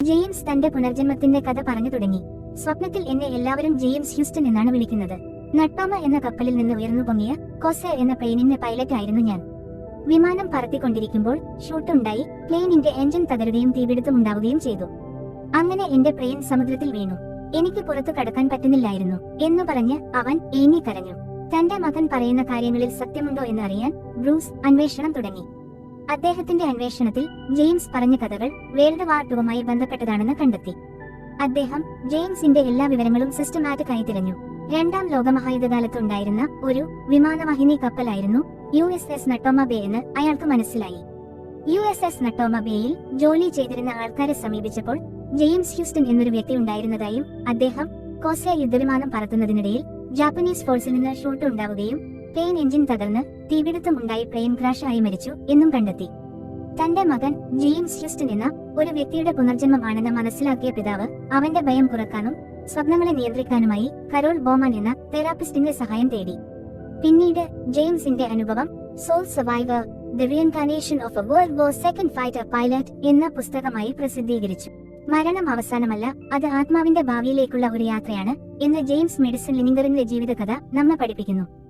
James തന്റെ പുനർജന്മത്തിന്റെ കഥ പറഞ്ഞു തുടങ്ങി. സ്വപ്നത്തിൽ എന്നെ എല്ലാവരും ജെയിംസ് ഹ്യൂസ്റ്റൺ എന്നാണ് വിളിക്കുന്നത്. നട്ടോമ എന്ന കപ്പലിൽ നിന്ന് ഉയർന്നു പൊങ്ങിയ കോസെ എന്ന പ്ലെയിനിന്റെ പൈലറ്റ് ആയിരുന്നു ഞാൻ. വിമാനം പറത്തിക്കൊണ്ടിരിക്കുമ്പോൾ ഷൂട്ടുണ്ടായി. പ്ലെയിനിന്റെ എഞ്ചിൻ തകരുകയും തീപിടുത്തമുണ്ടാവുകയും ചെയ്തു. അങ്ങനെ എന്റെ പ്ലെയിൻ സമുദ്രത്തിൽ വീണു. എനിക്ക് പുറത്തു കടക്കാൻ പറ്റുന്നില്ലായിരുന്നു എന്ന് പറഞ്ഞ് അവൻ ഏങ്ങി കരഞ്ഞു. തന്റെ മകൻ പറയുന്ന കാര്യങ്ങളിൽ സത്യമുണ്ടോ എന്ന് അറിയാൻ ബ്രൂസ് അന്വേഷണം തുടങ്ങി. അദ്ദേഹത്തിന്റെ അന്വേഷണത്തിൽ ജെയിംസ് പറഞ്ഞ കഥകൾ വേൾഡ് വാർ II ബന്ധപ്പെട്ടതാണെന്ന് കണ്ടെത്തി. അദ്ദേഹം ജെയിംസിന്റെ എല്ലാ വിവരങ്ങളും സിസ്റ്റമാറ്റിക് ആയി തിരഞ്ഞു. രണ്ടാം ലോകമഹായുദ്ധകാലത്ത് ഉണ്ടായിരുന്ന ഒരു വിമാനവാഹിനി കപ്പലായിരുന്നു USS നട്ടോമ ബേ എന്ന് അയാൾക്ക് മനസ്സിലായി. USS നട്ടോമ ബേയിൽ ജോലി ചെയ്തിരുന്ന ആൾക്കാരെ സമീപിച്ചപ്പോൾ ജെയിംസ് ഹ്യൂസ്റ്റൺ എന്നൊരു വ്യക്തി ഉണ്ടായിരുന്നതായും അദ്ദേഹം കോസെ യുദ്ധവിമാനം പറത്തുന്നതിനിടയിൽ ജാപ്പനീസ് ഫോഴ്സിൽ നിന്ന് ഷൂട്ട് ഉണ്ടാവുകയും പ്ലെയിൻ എഞ്ചിൻ തകർന്ന് തീപിടുത്തമുണ്ടായി പ്ലെയിൻ ക്രാഷ് ആയി മരിച്ചു എന്നും കണ്ടെത്തി. തന്റെ മകൻ ജെയിംസ് ഹ്യൂസ്റ്റൺ എന്ന ഒരു വ്യക്തിയുടെ പുനർജന്മമാണെന്ന് മനസ്സിലാക്കിയ പിതാവ് അവന്റെ ഭയം കുറക്കാനും സ്വപ്നങ്ങളെ നിയന്ത്രിക്കാനുമായി കരോൾ ബോമൻ എന്ന തെറാപ്പിസ്റ്റിന്റെ സഹായം തേടി. പിന്നീട് ജെയിംസിന്റെ അനുഭവം soul survivor the reincarnation of a World War II fighter pilot എന്ന പുസ്തകമായി പ്രസിദ്ധീകരിച്ചു. മരണം അവസാനമല്ല, അത് ആത്മാവിന്റെ ഭാവിയിലേക്കുള്ള ഒരു യാത്രയാണ് എന്ന് ജെയിംസ് മെഡിസൺ ലിനിംഗറിന്റെ ജീവിതകഥ നമ്മെ പഠിപ്പിക്കുന്നു.